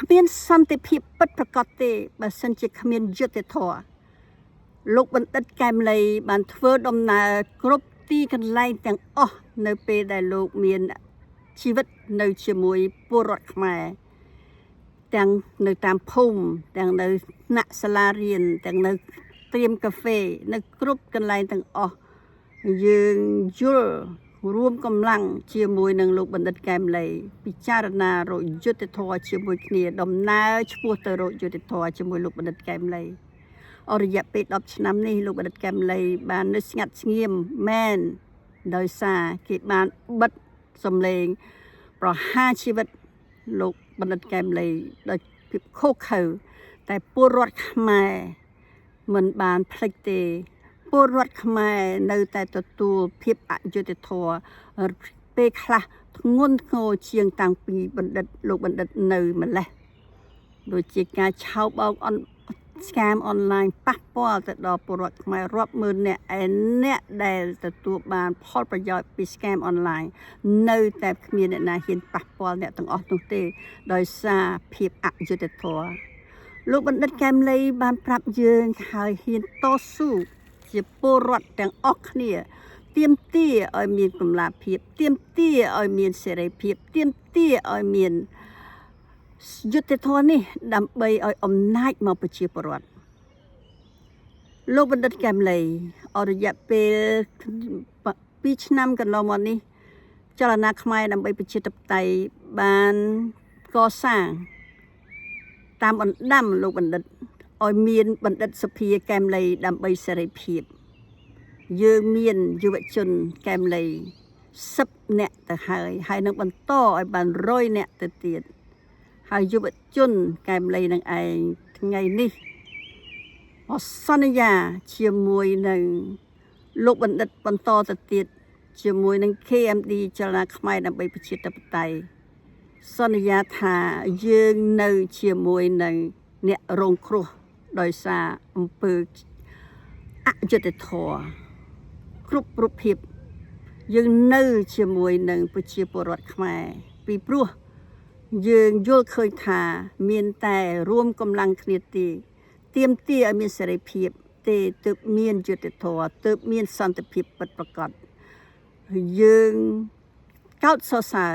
គ្មានសន្តិភាពពិតប្រាកដទេបើសិនជាគ្មានយុត្តិធម៌លោកបណ្ឌិតកែមលីបានធ្វើដំណើរគ្រប់ទីកន្លែងទាំងអស់នៅពេលដែលលោកមានជីវិតនៅជាមួយពលរដ្ឋខ្មែរទាំងនៅតាមភូមិទាំងនៅថ្នាក់សាលារៀនទាំងនៅត្រៀមកាហ្វេនៅគ្រប់កន្លែងទាំងអស់យើងយល់រួមកម្លាំងជាមួយនឹងលោកបណ្ឌិតកែមលីពិចារណារកយុត្តិធម៌ជាមួយគ្នាដំណើរឆ្ពោះទៅរកយុត្តិធម៌ជាមួយលោកបណ្ឌិតកែមលីអររយៈពេល10ឆ្នាំនេះលោកបណ្ឌិតកែមលីបាននៅស្ងាត់ស្ងៀមមែនដោយសារគេបានបិទសំឡេងប្រហារជីវិតលោកបណ្ឌិតកែមលីដោយភាពខុសខើតែពលរដ្ឋខ្មែរមិនបានភ្លេចទេពលរដ្ឋខ្មែរនៅតែទទួលភាពអយុត្តិធម៌ពេលខ្លះធ្ងន់ធ្ងរជាងតាំងពីលោកបណ្ឌិតនៅម្លេះដូចជាការឆោបបោកscam អនឡាញប៉ះពាល់ទៅដល់ពលរដ្ឋខ្មែររាប់ម៉ឺននាក់អ្នកដែលទទួលបានផលប្រយោជន៍ពី scam អនឡាញនៅតែគ្មានអ្នកណាហ៊ានប៉ះពាល់អ្នកទាំងអស់នោះទេដោយសារភាពអយុត្តិធម៌លោកបណ្ឌិតកែមលីបានប្រាប់យើងហើយហ៊ានតស៊ូជាពលរដ្ឋទាំងអស់គ្នាទាមទារឲ្យមានកម្លាភាពទាមទារឲ្យមានសេរីភាពទាមទារឲ្យមានយុត្តិធម៌នេះដើម្បីឲ្យអំណាចមកប្រជាពលរដ្ឋលោកបណ្ឌិតកែមលីអររយៈពេល2ឆ្នាំកន្លងមកនេះចលនាខ្មែរដើម្បីប្រជាធិបតេយ្យបានកសាងតាមបណ្ដាំលោកបណ្ឌិតឲ្យមានបណ្ឌិតសភាកែមលីដើម្បីសេរីភាពយើងមានយុវជនកែមលី10នាក់ទៅហើយនឹងបន្តឲ្យបាន100នាក់ទៅទៀតហើយយុវជនកែមលីនឹងឯងថ្ងៃនេះអសន្យាជាមួយនឹងលោកបណ្ឌិតបន្តទៅទៀតជាមួយនឹង KMD ចលនាខ្មែរដើម្បីប្រជាធិបតេយ្យសន្យាថាយើងនៅជាមួយនឹងអ្នករងគ្រោះដោយសារអំពើអយុត្តិធម៌គ្រប់រូបភាពយើងនៅជាមួយនឹងប្រជាពលរដ្ឋខ្មែរពីព្រោះយើងយល់ឃើញថាមានតែរួមកម្លាំងគ្នាទេទាមទារឲ្យមានសេរីភាពទេទើបមានយុត្តិធម៌ទើបមានសន្តិភាពពិតប្រាកដយើងកោតសរសើរ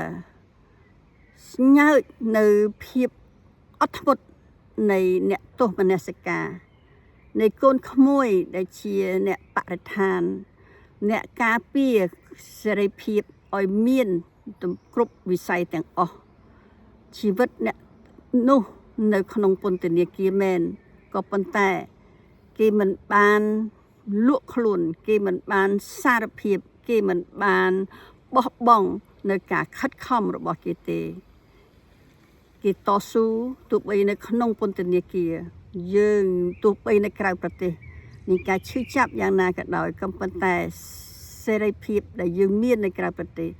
ស្ញើចនៅភាពអត់ធ្មត់នៃអ្នកទោសមនសិការនៃកូនក្មួយដែលជាអ្នកបរិស្ថានអ្នកការពារសេរីភាពឲ្យមានគ្រប់វិស័យទាំងអស់ជីវិតអ្នកនោះនៅក្នុងពន្ធនាគារមែនក៏ប៉ុន្តែគេមិនបានលក់ខ្លួនគេមិនបានសារភាពគេមិនបានបោះបង់នៅការខិតខំរបស់គេទេគេតស៊ូទោះបីនៅក្នុងពន្ធនាគារយើងទោះបីនៅក្រៅប្រទេសមានការឈឺចាប់យ៉ាងណាក៏ដោយក៏ប៉ុន្តែសេរីភាពដែលយើងមាននៅក្រៅប្រទេស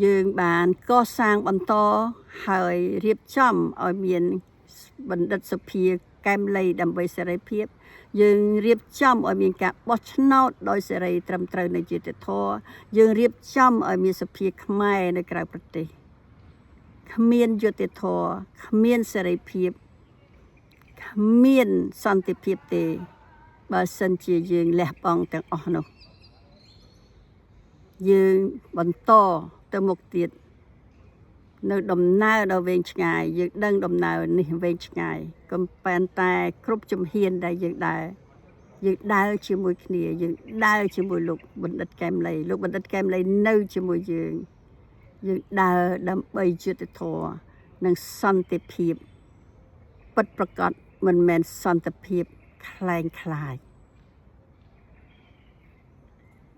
យើងបានកសាងបន្តហើយរៀបចំឲ្យមានបណ្ឌិតសភាកែមលីដើម្បីសេរីភាពយើងរៀបចំឲ្យមានការបោះឆ្នោតដោយសេរីត្រឹមត្រូវនៃយុត្តិធម៌យើងរៀបចំឲ្យមានសភាខ្មែរនៅក្រៅប្រទេសគ្មានយុត្តិធម៌គ្មានសេរីភាពគ្មានសន្តិភាពទេបើសិនជាយើងលះបង់ទាំងអស់នោះយើងបន្តទៅមុខទៀតនៅដំណើរដ៏វែងឆ្ងាយយើងដឹងដំណើរនេះវែងឆ្ងាយក៏ប៉ុន្តែគ្រប់ជំហានដែលយើងដើរជាមួយគ្នាយើងដើរជាមួយលោកបណ្ឌិតកែមលីលោកបណ្ឌិតកែមលីនៅជាមួយយើងដើរដើម្បីយុត្តិធម៌និងសន្តិភាពពិតប្រាកដមិនមែនសន្តិភាពคล้าย